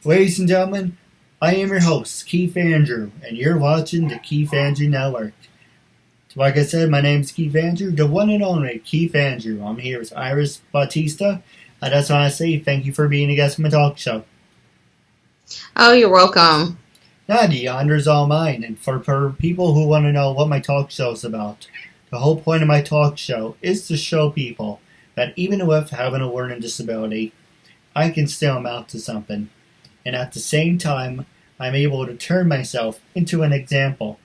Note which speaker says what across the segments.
Speaker 1: Ladies and gentlemen, I am your host, Keith Andrew, and you're watching the Keith Andrew Network. Like I said, my name is Keith Andrew, the one and only Keith Andrew. I'm here with Iris Bautista. I just want to say thank you for being a guest on my talk show.
Speaker 2: Oh, you're welcome.
Speaker 1: Now, the honor is all mine, and for people who want to know what my talk show is about, the whole point of my talk show is to show people that even with having a learning disability, I can still amount to something. And at the same time, I'm able to turn myself into an example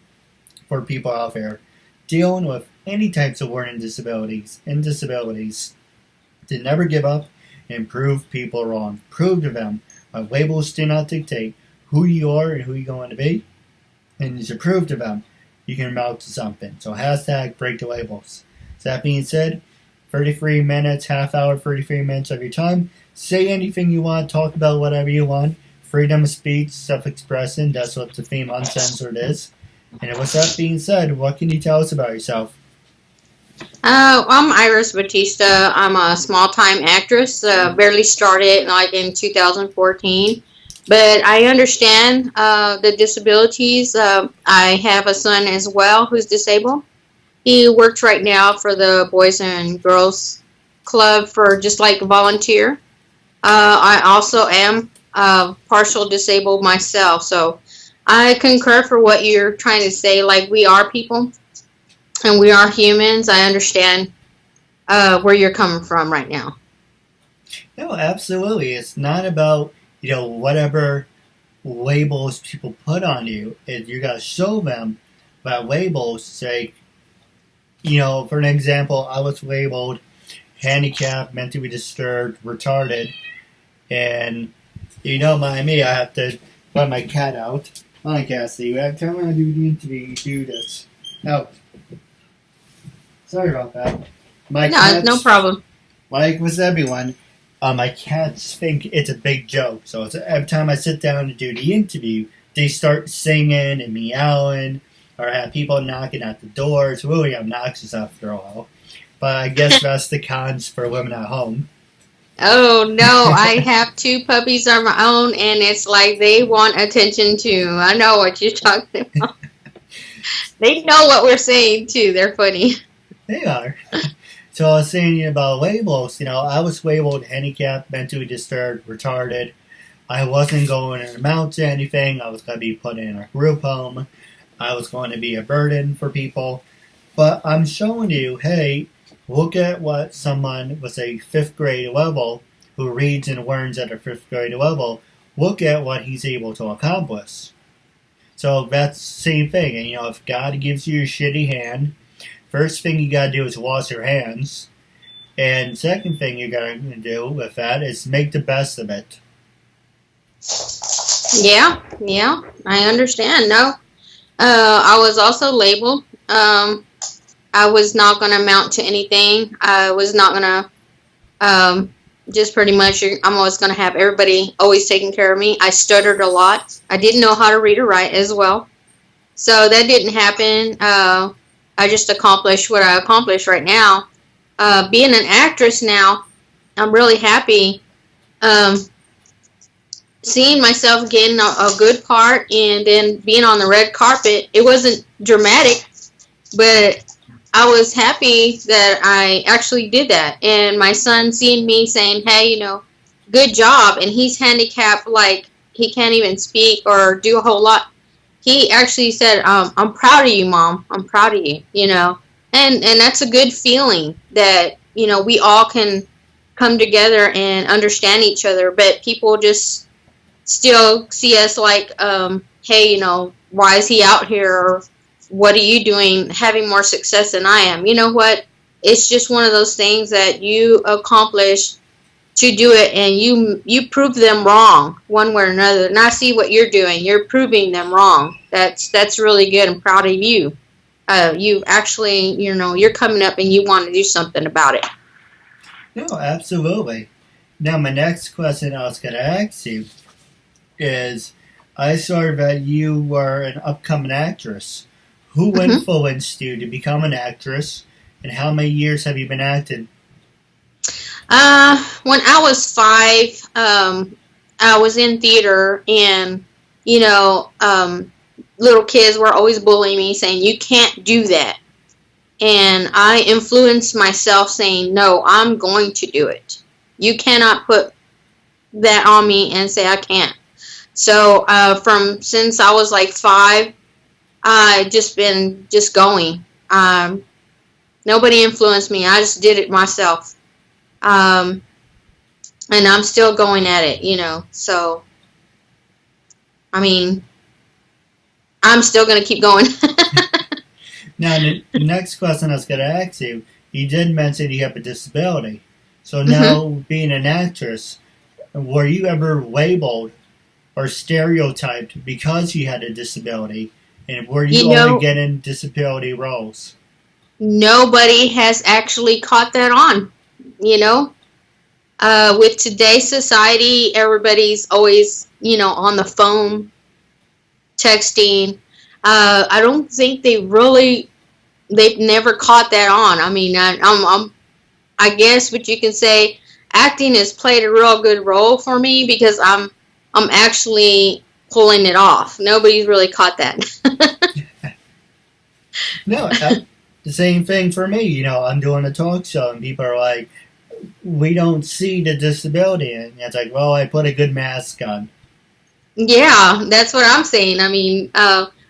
Speaker 1: for people out there dealing with any types of learning disabilities and disabilities to never give up and prove people wrong. Prove to them that labels do not dictate who you are and who you're going to be, and to prove to them you can amount to something. So hashtag break the labels. So that being said, 33 minutes, half hour, 33 minutes of your time. Say anything you want, talk about whatever you want. Freedom of speech, self-expression, that's what the theme Uncensored is. And with that being said, what can you tell us about yourself?
Speaker 2: I'm Iris Bautista. I'm a small-time actress. Barely started in 2014. But I understand the disabilities. I have a son as well who's disabled. He works right now for the Boys and Girls Club for just like a volunteer. I also am partial disabled myself, so I concur for what you're trying to say. Like, we are people and we are humans. I understand where you're coming from right now.
Speaker 1: No, absolutely. It's not about, whatever labels people put on you. You got to show them that labels say, for an example, I was labeled handicapped, mentally disturbed, retarded, and don't mind me, I have to let my cat out. Hi, Cassie. Every time I do the interview, you do this. No. Sorry about that.
Speaker 2: No problem.
Speaker 1: Like with everyone, my cats think it's a big joke. So every time I sit down to do the interview, they start singing and meowing, or have people knocking at the door. It's really obnoxious after a while. But I guess that's the cons for living at home.
Speaker 2: Oh, no, I have 2 puppies of my own, and it's like they want attention too. I know what you're talking about. They know what we're saying too. They're funny.
Speaker 1: They are. So I was saying about labels. I was labeled handicapped, mentally disturbed, retarded. I wasn't going to amount to anything. I was going to be put in a group home. I was going to be a burden for people. But I'm showing you, hey, look at what someone with a 5th grade level who reads and learns at a 5th grade level, look at what he's able to accomplish. So that's the same thing. And if God gives you a shitty hand, first thing you got to do is wash your hands. And second thing you got to do with that is make the best of it.
Speaker 2: Yeah, I understand. No, I was also labeled. I was not going to amount to anything. I was not going to, just pretty much, I'm always going to have everybody always taking care of me. I stuttered a lot. I didn't know how to read or write as well. So that didn't happen. I just accomplished what I accomplished right now. Being an actress now, I'm really happy. Seeing myself getting a good part and then being on the red carpet, it wasn't dramatic, but I was happy that I actually did that. And my son seeing me saying, hey, good job. And he's handicapped, like he can't even speak or do a whole lot. He actually said, I'm proud of you, Mom. I'm proud of you, And that's a good feeling that, we all can come together and understand each other. But people just still see us like, hey, why is he out here? Or, what are you doing having more success than I am? You know what? It's just one of those things that you accomplish to do it, and you prove them wrong one way or another. And I see what you're doing. You're proving them wrong. That's really good. I'm proud of you. You actually, you're coming up and you want to do something about it.
Speaker 1: No, absolutely. Now, my next question I was going to ask you is, I saw that you were an upcoming actress. Who influenced you to become an actress, and how many years have you been acting?
Speaker 2: When I was 5, I was in theater, and you know, little kids were always bullying me, saying you can't do that, and I influenced myself, saying no, I'm going to do it. You cannot put that on me and say I can't. So from since I was like 5, I just been just going. Nobody influenced me. I just did it myself. And I'm still going at it, you know. So, I mean, I'm still going to keep going.
Speaker 1: Now, the next question I was going to ask you, you did mention you have a disability. So now, being an actress, were you ever labeled or stereotyped because you had a disability? And were you only getting disability roles?
Speaker 2: Nobody has actually caught that on, you know. With today's society, everybody's always, you know, on the phone, texting. I don't think they've never caught that on. I mean, I guess what you can say, acting has played a real good role for me because I'm actually pulling it off. Nobody's really caught that.
Speaker 1: No, the same thing for me. You know, I'm doing a talk show and people are like, we don't see the disability. And it's like, well, I put a good mask on.
Speaker 2: Yeah, that's what I'm saying. I mean,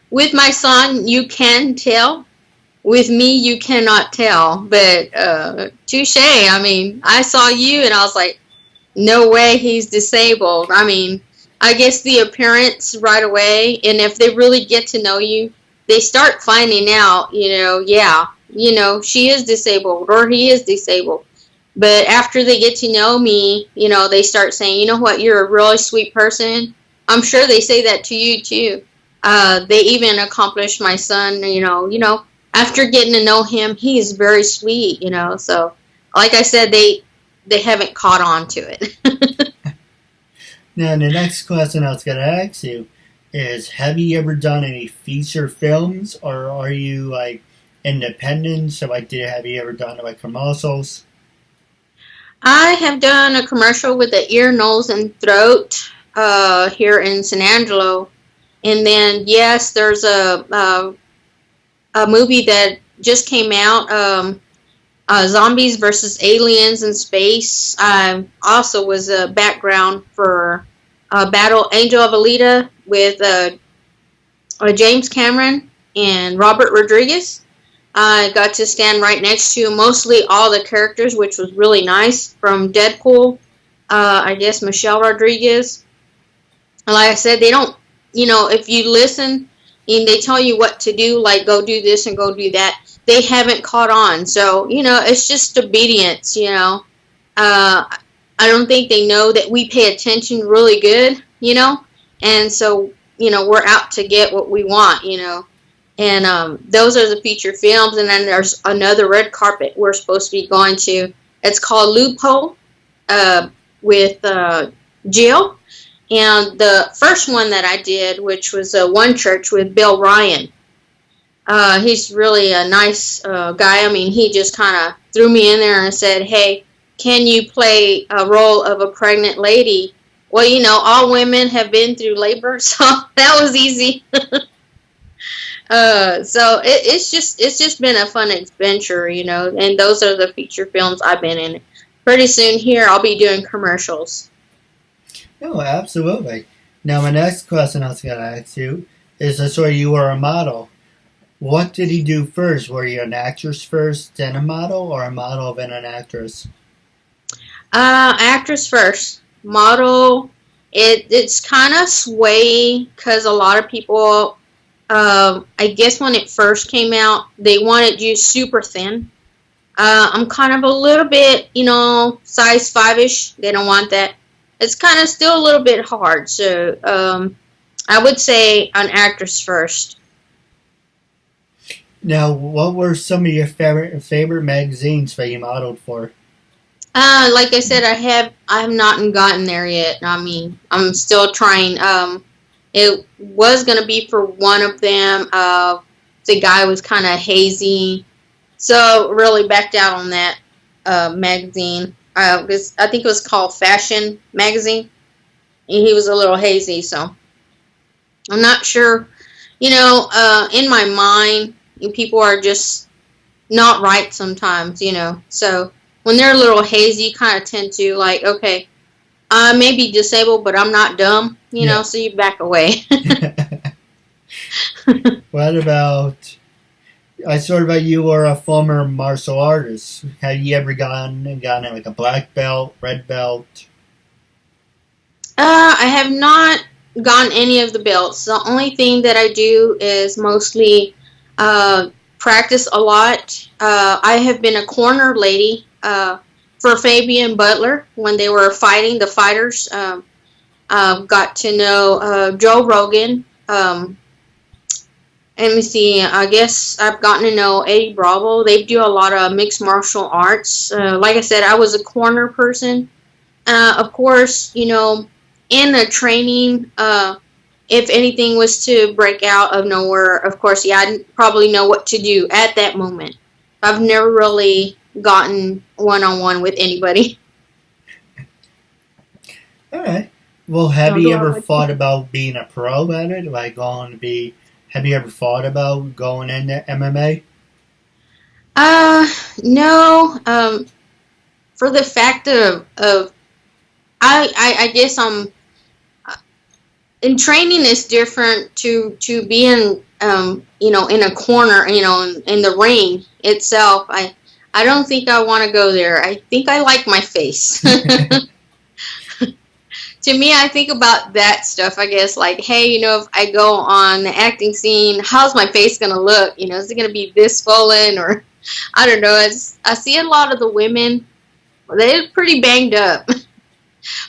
Speaker 2: with my son, you can tell. With me, you cannot tell. But touche. I mean, I saw you and I was like, no way he's disabled. I mean, I guess the appearance right away. And if they really get to know you, they start finding out, you know, yeah, you know, she is disabled or he is disabled. But after they get to know me, you know, they start saying, you know what, you're a really sweet person. I'm sure they say that to you too. They even accomplished my son, you know, after getting to know him, he is very sweet, you know. So, like I said, they haven't caught on to it.
Speaker 1: Now, the next question I was going to ask you is, have you ever done any feature films, or are you like independent? So, like, have you ever done like commercials?
Speaker 2: I have done a commercial with the ear, nose, and throat here in San Angelo, and then yes, there's a movie that just came out, Zombies versus Aliens in Space. I also was a background for Battle Angel of Alita with James Cameron and Robert Rodriguez. I got to stand right next to mostly all the characters, which was really nice. From Deadpool, I guess Michelle Rodriguez. Like I said, they don't, you know, if you listen and they tell you what to do, like go do this and go do that, they haven't caught on. So, you know, it's just obedience, you know. I don't think they know that we pay attention really good, you know. And so, you know, we're out to get what we want, you know. And those are the feature films. And then there's another red carpet we're supposed to be going to. It's called Loophole with Jill. And the first one that I did, which was One Church with Bill Ryan. He's really a nice guy. I mean, he just kind of threw me in there and said, hey, can you play a role of a pregnant lady? Well, you know, all women have been through labor, so that was easy. So it's just been a fun adventure, you know, and those are the feature films I've been in. Pretty soon here, I'll be doing commercials.
Speaker 1: Oh, absolutely. Now, my next question I was going to ask you is, so you were a model. What did you do first? Were you an actress first, then a model, or a model, then an actress?
Speaker 2: Actress first. Model, it's kind of sway because a lot of people, I guess when it first came out, they wanted you super thin. I'm kind of a little bit, you know, size 5-ish. They don't want that. It's kind of still a little bit hard. So I would say an actress first.
Speaker 1: Now, what were some of your favorite magazines that you modeled for?
Speaker 2: Like I said, I have not gotten there yet. I mean, I'm still trying. It was going to be for one of them. The guy was kind of hazy. So really backed out on that magazine. I think it was called Fashion Magazine. he was a little hazy, so I'm not sure. In my mind, people are just not right sometimes, So when they're a little hazy, you kind of tend to like, okay, I may be disabled, but I'm not dumb,
Speaker 1: Yeah.
Speaker 2: so you back away.
Speaker 1: What about, I sort of, you were a former martial artist. Have you ever gotten like a black belt, red belt?
Speaker 2: I have not gotten any of the belts. The only thing that I do is mostly practice a lot. I have been a corner lady for Fabian Butler when they were fighting the fighters. Got to know Joe Rogan. Let me see. I guess I've gotten to know Eddie Bravo. They do a lot of mixed martial arts. Like I said, I was a corner person. Of course, in the training, if anything was to break out of nowhere, of course, yeah, I'd probably know what to do at that moment. I've never really gotten one-on-one with anybody.
Speaker 1: All right. Well, have you ever thought about being a pro at it? Have you ever thought about going into MMA?
Speaker 2: No. For the fact of I guess in training is different to being in a corner, in the ring itself. I don't think I want to go there. I think I like my face. To me, I think about that stuff, I guess, like, hey, if I go on the acting scene, how's my face going to look? Is it going to be this swollen? Or, I don't know. I see a lot of the women, they're pretty banged up.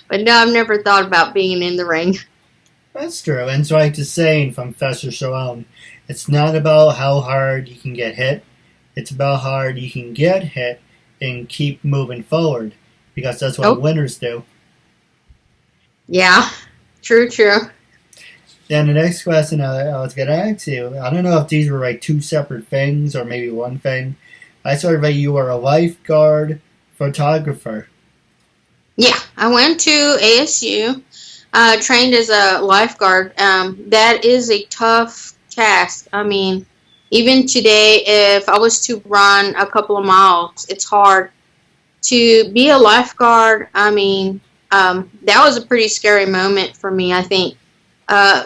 Speaker 2: But no, I've never thought about being in the ring.
Speaker 1: That's true. And it's like the saying from Fester Shalom, it's not about how hard you can get hit. It's about how hard you can get hit and keep moving forward. Because that's what winners do.
Speaker 2: Yeah, true.
Speaker 1: Then the next question I was going to ask you, I don't know if these were like two separate things or maybe one thing. I saw that you were a lifeguard photographer.
Speaker 2: Yeah, I went to ASU, trained as a lifeguard. That is a tough task. I mean, even today, if I was to run a couple of miles, it's hard. To be a lifeguard, I mean, that was a pretty scary moment for me, I think.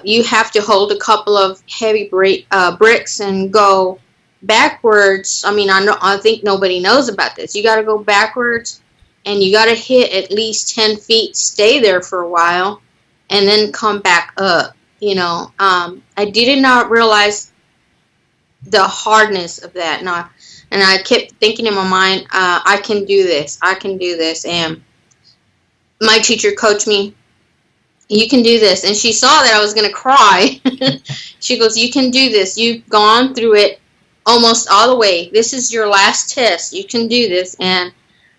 Speaker 2: You have to hold a couple of heavy bricks and go backwards. I mean, I think nobody knows about this. You got to go backwards, and you got to hit at least 10 feet, stay there for a while, and then come back up. I did not realize the hardness of that. And I kept thinking in my mind, I can do this. And my teacher coached me, you can do this. And she saw that I was going to cry. She goes, you can do this. You've gone through it almost all the way. This is your last test. You can do this. And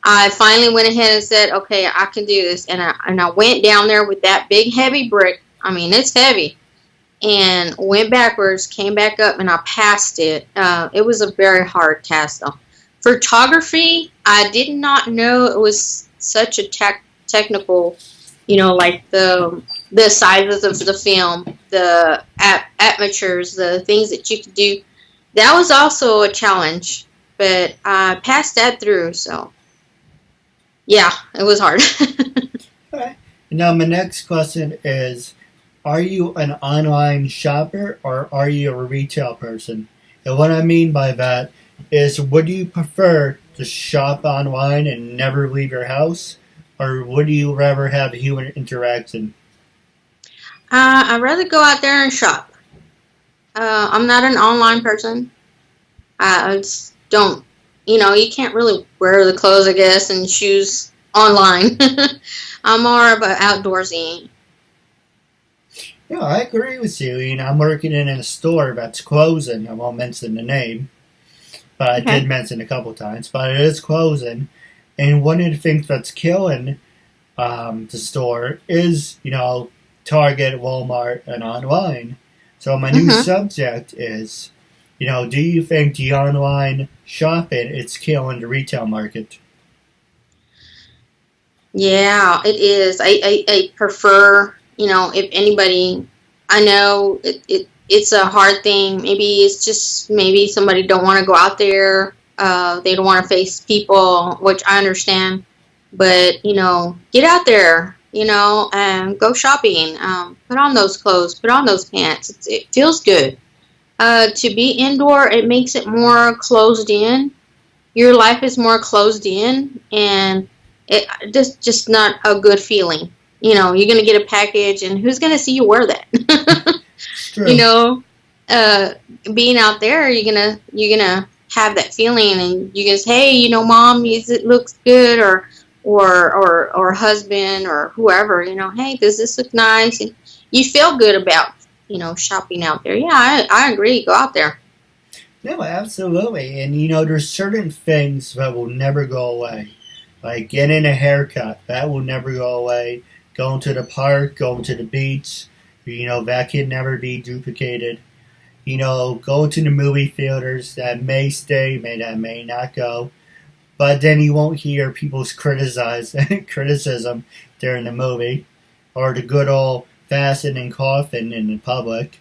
Speaker 2: I finally went ahead and said, okay, I can do this. And I went down there with that big heavy brick. I mean, it's heavy. And went backwards, came back up, and I passed it. It was a very hard task, though. Photography, I did not know it was such a technical, like the sizes of the film, the apertures, the things that you could do. That was also a challenge, but I passed that through, so yeah, it was hard.
Speaker 1: Okay. Now, my next question is, are you an online shopper or are you a retail person? And what I mean by that is, would you prefer to shop online and never leave your house, or would you rather have human interaction?
Speaker 2: I'd rather go out there and shop. I'm not an online person. I just don't, you can't really wear the clothes, I guess, and shoes online. I'm more of an outdoorsy.
Speaker 1: Yeah, I agree with you. I'm working in a store that's closing. I won't mention the name, but I did mention a couple times. But it is closing, and one of the things that's killing the store is, Target, Walmart, and online. So my new subject is, do you think the online shopping is killing the retail market?
Speaker 2: Yeah, it is. I prefer if anybody, I know it's a hard thing. Maybe it's just maybe somebody don't want to go out there. They don't want to face people, which I understand. But, get out there, and go shopping. Put on those clothes, put on those pants. It feels good. To be indoor, it makes it more closed in. Your life is more closed in, and it just not a good feeling. You're going to get a package, and who's going to see you wear that?
Speaker 1: True.
Speaker 2: Being out there, you're gonna have that feeling, and you just, hey, mom, it looks good, or husband, or whoever, hey, does this look nice? And you feel good about, shopping out there. Yeah, I agree. Go out there.
Speaker 1: No, absolutely. And there's certain things that will never go away. Like getting a haircut, that will never go away. Going to the park, going to the beach, that can never be duplicated. Going to the movie theaters, that may stay, that may not go. But then you won't hear people's criticism during the movie, or the good old fasten and coughing in the public.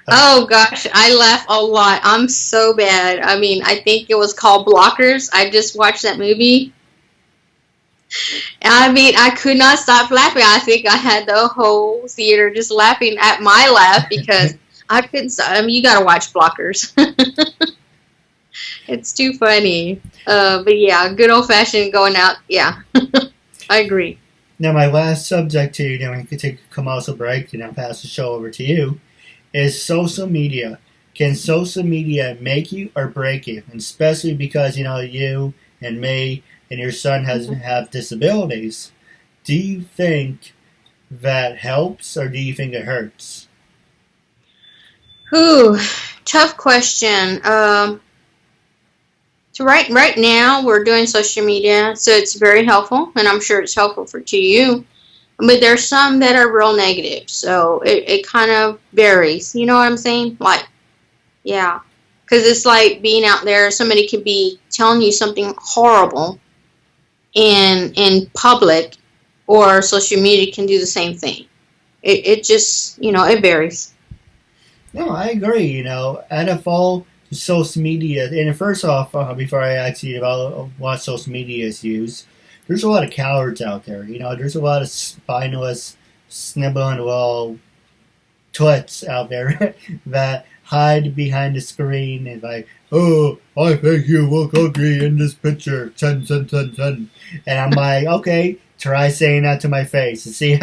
Speaker 2: Oh gosh, I laugh a lot. I'm so bad. I mean, I think it was called Blockers. I just watched that movie. I mean, I could not stop laughing. I think I had the whole theater just laughing at my laugh because I couldn't stop. I mean, you gotta watch Blockers. It's too funny. But yeah, good old fashioned going out. Yeah, I agree.
Speaker 1: Now, my last subject to you, then we could take a commercial break and I'll pass the show over to you, is social media. Can social media make you or break you? And especially because, you and me and your son have disabilities. Do you think that helps or do you think it hurts?
Speaker 2: Ooh, tough question. So right now we're doing social media, so it's very helpful, and I'm sure it's helpful to you. But there's some that are real negative, so it kind of varies. You know what I'm saying? Like, yeah, because it's like being out there. Somebody could be telling you something horrible in public, or social media can do the same thing. It just, it varies.
Speaker 1: No, I agree. Out of all social media, and first off, before I ask you about what social media is used, there's a lot of cowards out there. There's a lot of spineless, snibbling little twits out there that hide behind the screen and like, oh, I think you look ugly in this picture. Ten. And I'm like, okay, try saying that to my face and see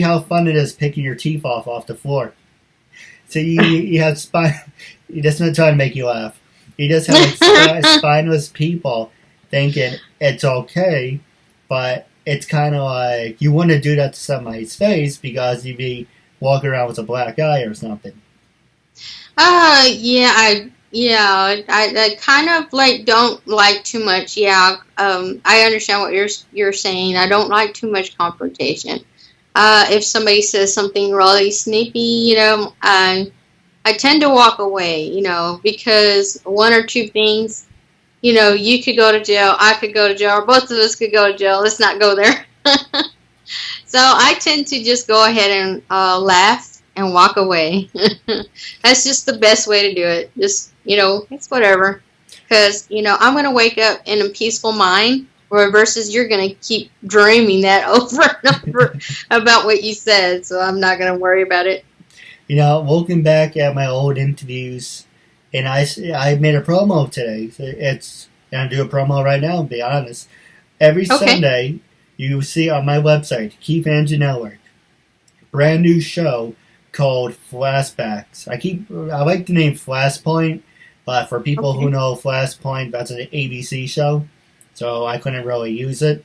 Speaker 1: how fun it is picking your teeth off the floor. So you have he doesn't try to make you laugh. He just have like spineless people thinking it's okay, but it's kind of like you wouldn't do that to somebody's face because you'd be walking around with a black eye or something.
Speaker 2: I kind of like don't like too much. Yeah, I understand what you're saying. I don't like too much confrontation. If somebody says something really snippy, I tend to walk away, because one or two things, you could go to jail, I could go to jail, or both of us could go to jail. Let's not go there. So I tend to just go ahead and laugh and walk away. That's just the best way to do it. Just, it's whatever. Because, I'm going to wake up in a peaceful mind, versus you're going to keep dreaming that over and over about what you said. So I'm not going to worry about it.
Speaker 1: Looking back at my old interviews, and I made a promo today. So I'm going to do a promo right now, to be honest. Every Sunday, you see on my website, KeithAndrewNetWork, brand new show called Flashbacks. I like the name Flashpoint, but for people who know Flashpoint, that's an ABC show, so I couldn't really use it.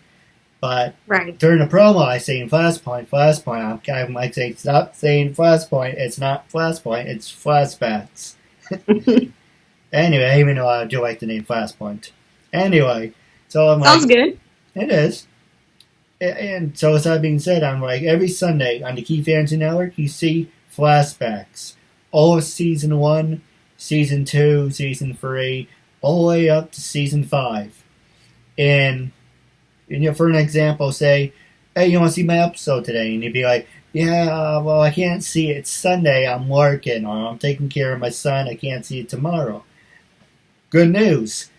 Speaker 1: But during the promo, I say Flashpoint. I'm like saying, stop saying Flashpoint. It's not Flashpoint. It's Flashbacks. Anyway, even though I do like the name Flashpoint. Anyway, so I'm
Speaker 2: Sounds good.
Speaker 1: It is. And so, as that being said, I'm like, every Sunday on the Keith Andrew Network, you see flashbacks. All of Season 1, Season 2, Season 3, all the way up to Season 5. And for an example, say, hey, you want to see my episode today? And you'd be like, yeah, well, I can't see it. It's Sunday. I'm working, or I'm taking care of my son. I can't see it tomorrow. Good news.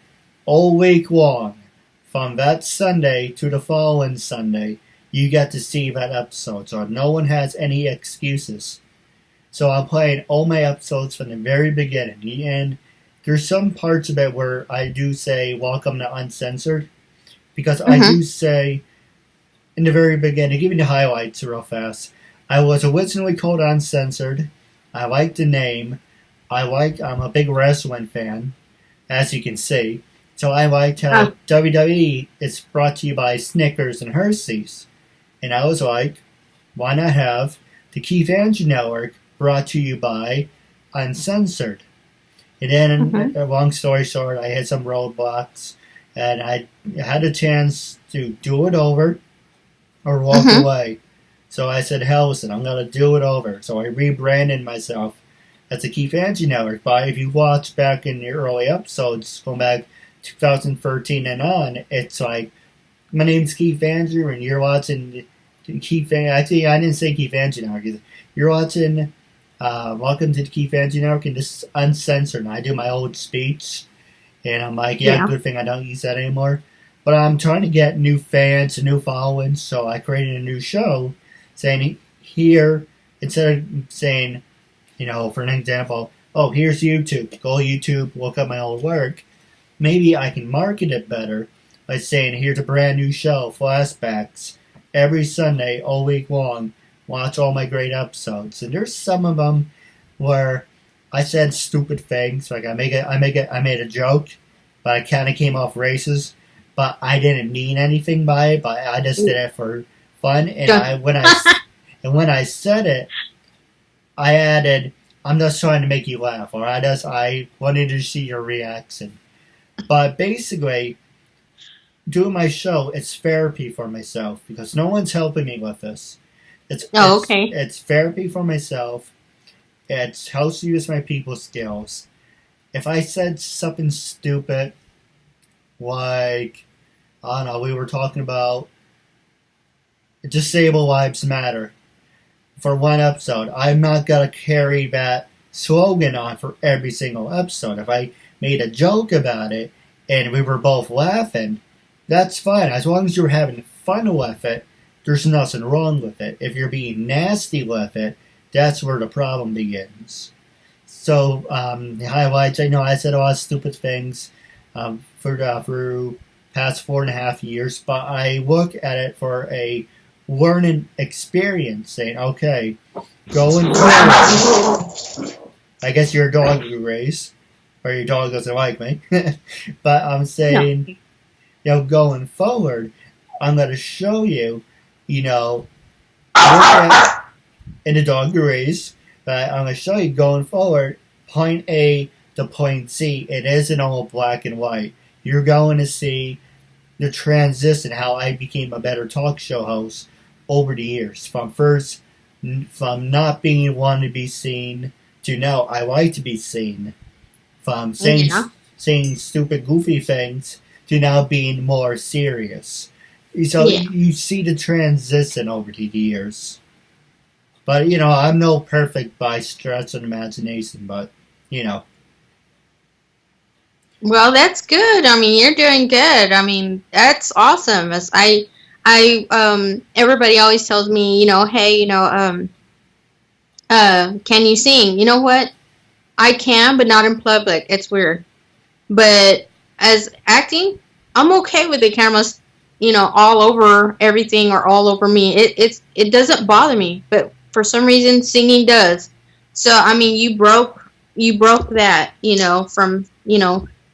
Speaker 1: All week long, from that Sunday to the following Sunday, you get to see that episode. So no one has any excuses. So I'm playing all my episodes from the very beginning. And there's some parts of it where I do say, welcome to Uncensored. Because I do say, in the very beginning, give me the highlights real fast. I was originally called Uncensored. I like the name. I'm a big wrestling fan, as you can see. So I liked how WWE is brought to you by Snickers and Hershey's. And I was like, why not have the KeithAndrewNetWork brought to you by Uncensored? And then, long story short, I had some roadblocks. And I had a chance to do it over or walk away. So I said, hell with it, I'm going to do it over. So I rebranded myself as the KeithAndrewNetWork. But if you watch back in the early episodes, going back 2013 and on, it's like, my name's Keith Andrew, and you're watching Keith. Actually, I didn't say Keith Andrew Network. You're watching Welcome to the Keith Andrew Network, and this is Uncensored. And I do my old speech, and I'm like, good thing I don't use that anymore. But I'm trying to get new fans and new followings, so I created a new show saying here, instead of saying, for an example, oh, here's YouTube. Go to YouTube, look up my old work. Maybe I can market it better by saying, here's a brand new show, Flashbacks, every Sunday, all week long. Watch all my great episodes. And there's some of them where I said stupid things, like I made a joke, but I kind of came off racist, but I didn't mean anything by it, but I just did it for fun. And when I said it, I added, I'm just trying to make you laugh, or I wanted to see your reaction. But basically, doing my show, it's therapy for myself, because no one's helping me with this. It's therapy for myself. It helps me use my people skills. If I said something stupid, like, I don't know, we were talking about Disabled Lives Matter for one episode, I'm not going to carry that slogan on for every single episode. If I made a joke about it and we were both laughing, that's fine. As long as you're having fun with it, there's nothing wrong with it. If you're being nasty with it, that's where the problem begins. So, the highlights, I know I said a lot of stupid things for past 4.5 years, but I look at it for a learning experience, saying, okay, going forward, I guess you're a dog you raise, or your dog doesn't like me, but I'm saying, going forward, I'm going to show you, look at in the dog you raise, but I'm going to show you going forward, point A to point C, it isn't all black and white. You're going to see the transition, how I became a better talk show host over the years. From not being one to be seen to now I like to be seen. From saying stupid, goofy things to now being more serious. So you see the transition over the years. But, I'm no perfect by stretch of imagination, but,
Speaker 2: Well, that's good. I mean, you're doing good. I mean, that's awesome. As everybody always tells me, hey, can you sing? You know what? I can, but not in public. It's weird. But as acting, I'm okay with the cameras, all over everything or all over me. It doesn't bother me, but for some reason, singing does. So, I mean, you broke that, from,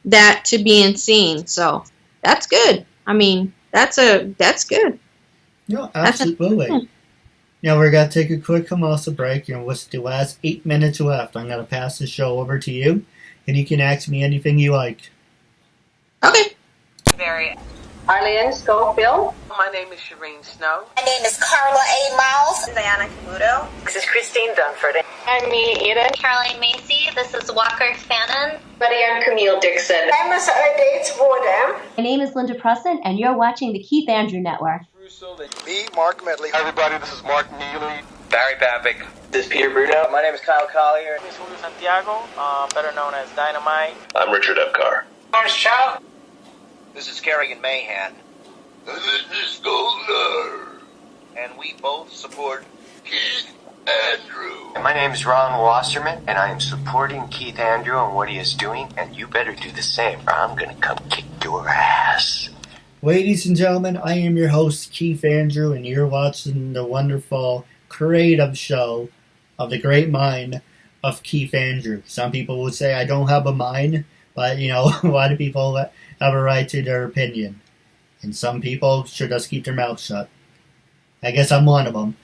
Speaker 2: that to being seen. So that's good. I mean, that's good.
Speaker 1: No, absolutely. We're going to take a quick commercial break. What's the last 8 minutes left? I'm going to pass the show over to you, and you can ask me anything you like.
Speaker 2: Okay.
Speaker 3: Arlene Schofield.
Speaker 4: My name is Shireen Snow.
Speaker 5: My name is Carla A. Miles.
Speaker 6: Diana Camuto.
Speaker 3: This is Christine Dunford.
Speaker 6: I'm me, Eden.
Speaker 7: Caroline Macy. This is Walker Fannin.
Speaker 3: I'm Camille Dixon.
Speaker 5: I'm Miss Dates Woodham.
Speaker 8: My name is Linda Preston, and you're watching the Keith Andrew Network. Me, Mark Medley.
Speaker 9: Hi everybody, this is Mark Neely.
Speaker 10: Barry Papick.
Speaker 11: This is Peter Bruno.
Speaker 12: My name is Kyle Collier.
Speaker 13: This is Julio Santiago, better known as Dynamite.
Speaker 14: I'm Richard Epcar.
Speaker 15: Lawrence Chow.
Speaker 16: This is Kerrigan Mahan.
Speaker 17: This is Goldar.
Speaker 18: And we both support
Speaker 17: Keith Andrew.
Speaker 19: My name is Ron Wasserman, and I am supporting Keith Andrew and what he is doing, and you better do the same, or I'm gonna come kick your ass.
Speaker 1: Ladies and gentlemen, I am your host, Keith Andrew, and you're watching the wonderful, creative show of the great mind of Keith Andrew. Some people would say I don't have a mind, but, a lot of people have a right to their opinion. And some people should just keep their mouth shut. I guess I'm one of them.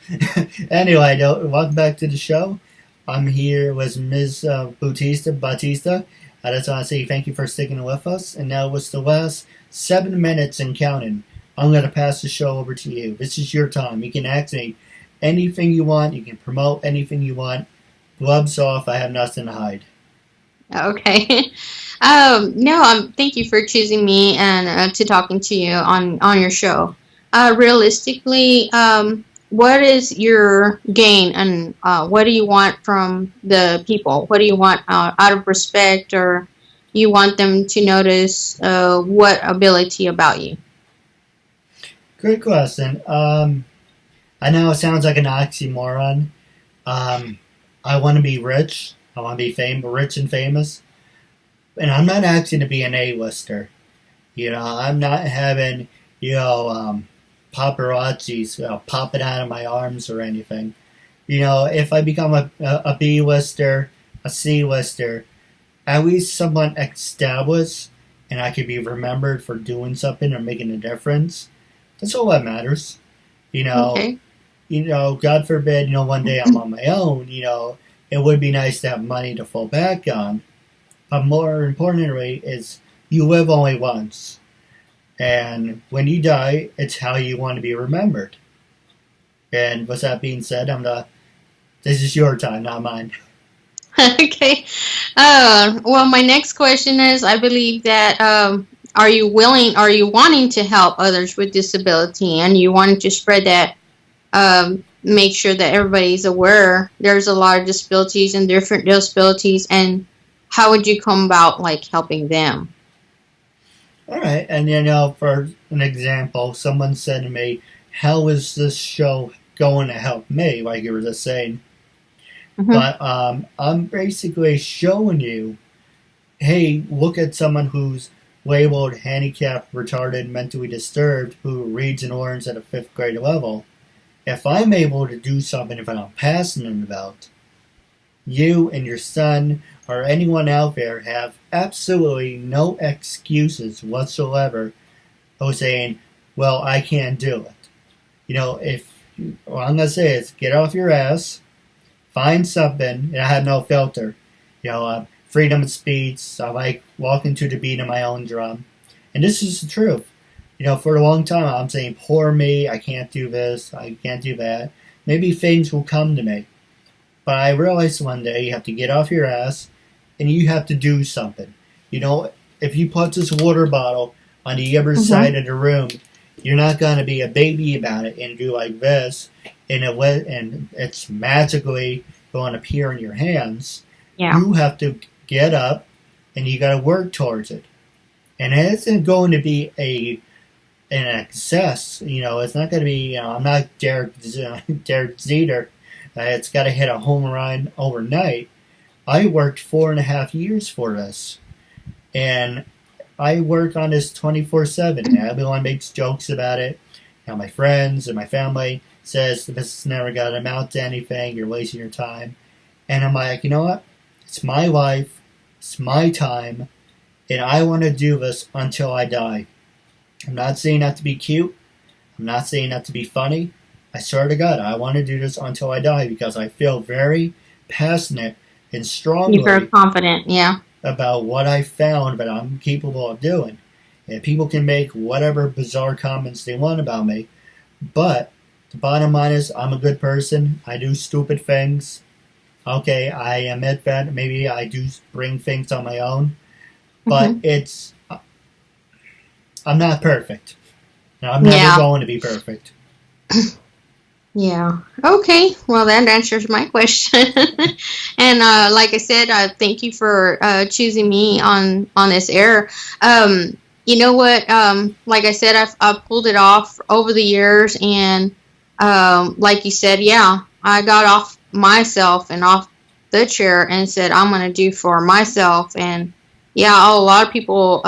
Speaker 1: Anyway, welcome back to the show. I'm here with Ms. Bautista. I just want to say thank you for sticking with us. And now with the last 7 minutes and counting, I'm going to pass the show over to you. This is your time. You can ask me anything you want. You can promote anything you want. Gloves off. I have nothing to hide.
Speaker 2: Okay. Thank you for choosing me and to talking to you on your show. Realistically, what is your gain and what do you want from the people? What do you want out of respect, or you want them to notice what ability about you?
Speaker 1: Great question. I know it sounds like an oxymoron. I want to be rich. I want to be rich and famous. And I'm not asking to be an A-lister. I'm not having, paparazzis popping out of my arms or anything. If I become a B-lister, a C-lister, at least someone established and I could be remembered for doing something or making a difference. That's all that matters.
Speaker 2: Okay.
Speaker 1: God forbid, one day I'm on my own, it would be nice to have money to fall back on. But more importantly is you live only once. And when you die, it's how you want to be remembered. And with that being said, this is your time, not mine.
Speaker 2: Okay. Well, my next question is, I believe that are you wanting to help others with disability, and you wanting to spread that, make sure that everybody's aware there's a lot of disabilities and different disabilities, and how would you come about helping them?
Speaker 1: All right, and for an example, someone said to me, "How is this show going to help me?" Like you were just saying. Mm-hmm. But I'm basically showing you, hey, look at someone who's labeled handicapped, retarded, mentally disturbed, who reads and learns at a 5th grade level. If I'm able to do something that I'm passionate about, you and your son or anyone out there have absolutely no excuses whatsoever of saying, well, I can't do it. What I'm going to say is get off your ass, find something, and I have no filter. Freedom of speech, I like walking to the beat of my own drum. And this is the truth. For a long time I'm saying, poor me, I can't do this, I can't do that. Maybe things will come to me. But I realized one day you have to get off your ass and you have to do something. If you put this water bottle on the other side of the room, you're not going to be a baby about it and do like this, and it's magically going to appear in your hands. Yeah. You have to get up and you got to work towards it. And it isn't going to be an excess. It's not going to be, I'm not Derek Jeter. It's got to hit a home run overnight. I worked 4.5 years for this. And I work on this 24/7. Everyone makes jokes about it. My friends and my family says this is never going to amount to anything. You're wasting your time. And I'm like, you know what? It's my life. It's my time. And I want to do this until I die. I'm not saying that to be cute. I'm not saying that to be funny. I swear to God, I want to do this until I die because I feel very passionate and strongly.
Speaker 2: You're very confident, yeah.
Speaker 1: About what I found that I'm capable of doing. And people can make whatever bizarre comments they want about me. But the bottom line is I'm a good person. I do stupid things. Okay, I admit that maybe I do bring things on my own. But I'm not perfect. Now, I'm never going to be perfect.
Speaker 2: Yeah. Okay. Well, that answers my question. And like I said, thank you for choosing me on this air. You know what? Like I said, I've pulled it off over the years, and like you said, yeah, I got off myself and off the chair and said I'm going to do for myself. And yeah, a lot of people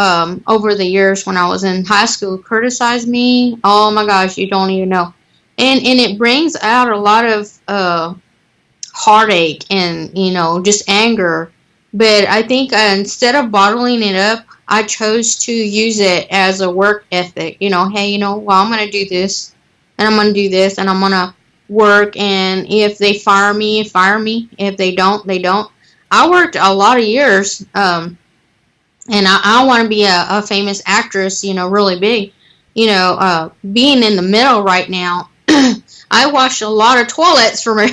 Speaker 2: over the years when I was in high school criticized me. Oh my gosh, you don't even know. And it brings out a lot of heartache and, just anger. But I think instead of bottling it up, I chose to use it as a work ethic. Hey, well, I'm going to do this, and I'm going to do this, and I'm going to work. And if they fire me, fire me. If they don't, they don't. I worked a lot of years, and I want to be a famous actress, really big. Being in the middle right now, I wash a lot of toilets for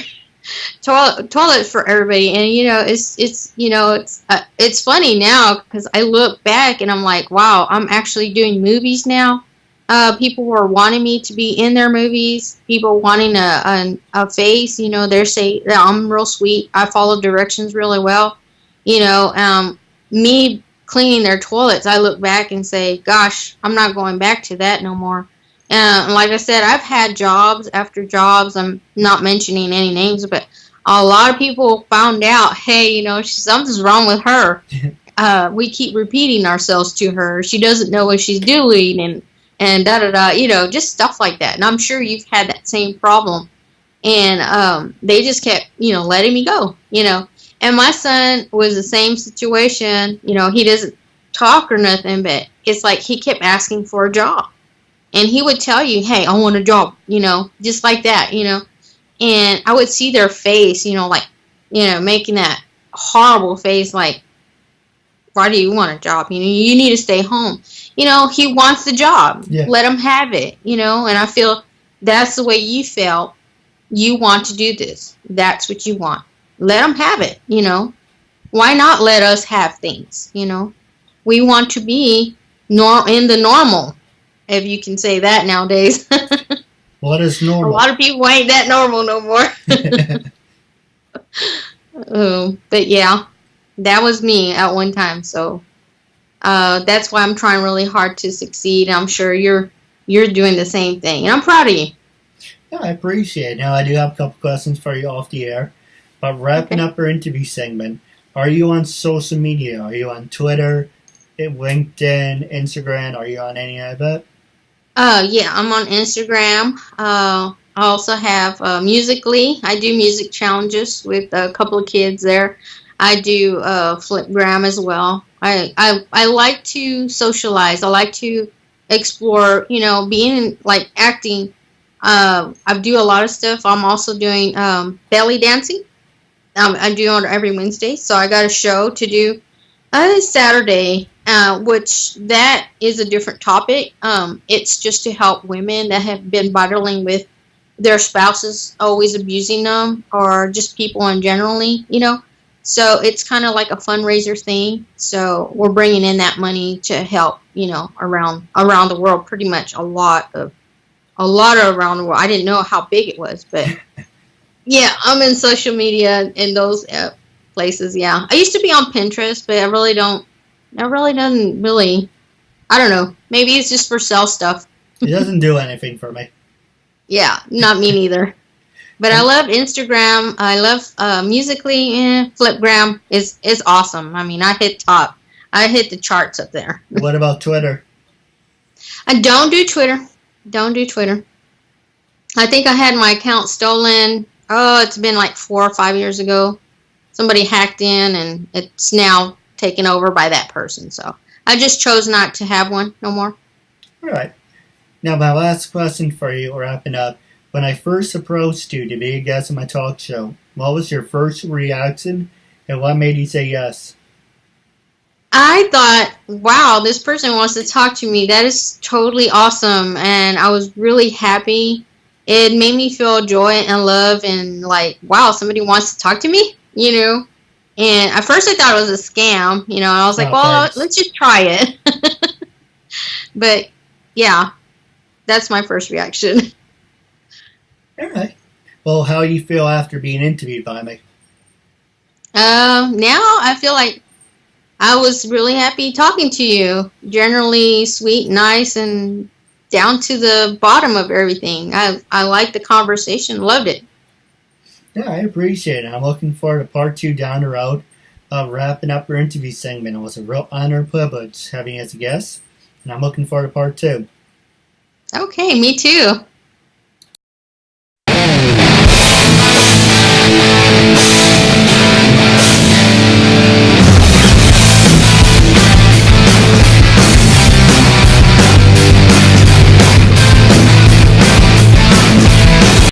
Speaker 2: toilets for everybody, and it's funny now because I look back and I'm like, wow, I'm actually doing movies now. People were wanting me to be in their movies. People wanting a face, they say that I'm real sweet. I follow directions really well. Me cleaning their toilets, I look back and say, gosh, I'm not going back to that no more. Like I said, I've had jobs after jobs. I'm not mentioning any names, but a lot of people found out, hey, something's wrong with her. We keep repeating ourselves to her. She doesn't know what she's doing, and da-da-da, just stuff like that. And I'm sure you've had that same problem. And they just kept, letting me go, And my son was the same situation. He doesn't talk or nothing, but it's like he kept asking for a job. And he would tell you, hey, I want a job, just like that, And I would see their face, making that horrible face, like, why do you want a job? You need to stay home. He wants the job. Yeah. Let him have it, And I feel that's the way you felt. You want to do this. That's what you want. Let him have it, Why not let us have things, We want to be in the normal. If you can say that nowadays.
Speaker 1: What is normal?
Speaker 2: A lot of people ain't that normal no more. But yeah, that was me at one time. So that's why I'm trying really hard to succeed. I'm sure you're doing the same thing. And I'm proud of you.
Speaker 1: Yeah, I appreciate it. Now, I do have a couple questions for you off the air. But wrapping up our interview segment, are you on social media? Are you on Twitter, LinkedIn, Instagram? Are you on any of that?
Speaker 2: Yeah, I'm on Instagram. I also have Musical.ly. I do music challenges with a couple of kids there. I do Flipgram as well. I like to socialize. I like to explore, being like acting. I do a lot of stuff. I'm also doing belly dancing. I do it every Wednesday. So I got a show to do Saturday. Which that is a different topic. It's just to help women that have been battling with their spouses always abusing them, or just people in generally, So it's kind of like a fundraiser thing. So we're bringing in that money to help, around the world, pretty much a lot around the world. I didn't know how big it was, but yeah, I'm in social media in those places. Yeah, I used to be on Pinterest, but I really doesn't really, I don't know. Maybe it's just for sell stuff.
Speaker 1: It doesn't do anything for me.
Speaker 2: Yeah, not me neither. But I love Instagram. I love Musical.ly. Flipgram is awesome. I mean, I hit the charts up there.
Speaker 1: What about Twitter?
Speaker 2: I don't do Twitter. I think I had my account stolen. Oh, it's been like 4 or 5 years ago. Somebody hacked in, and it's now taken over by that person. So I just chose not to have one no more.
Speaker 1: All right. Now, my last question for you, wrapping up. When I first approached you to be a guest on my talk show, what was your first reaction, and what made you say yes?
Speaker 2: I thought, wow, this person wants to talk to me. That is totally awesome. And I was really happy. It made me feel joy and love and like, wow, somebody wants to talk to me, And at first I thought it was a scam, and I was like, well, let's just try it. But, yeah, that's my first reaction.
Speaker 1: All right. Well, how do you feel after being interviewed by me?
Speaker 2: Now I feel like I was really happy talking to you. Generally sweet, nice, and down to the bottom of everything. I liked the conversation, loved it.
Speaker 1: Yeah, I appreciate it. I'm looking forward to part 2 down the road. Wrapping up your interview segment. It was a real honor and privilege having you as a guest, and I'm looking forward to part 2.
Speaker 2: Okay, me too.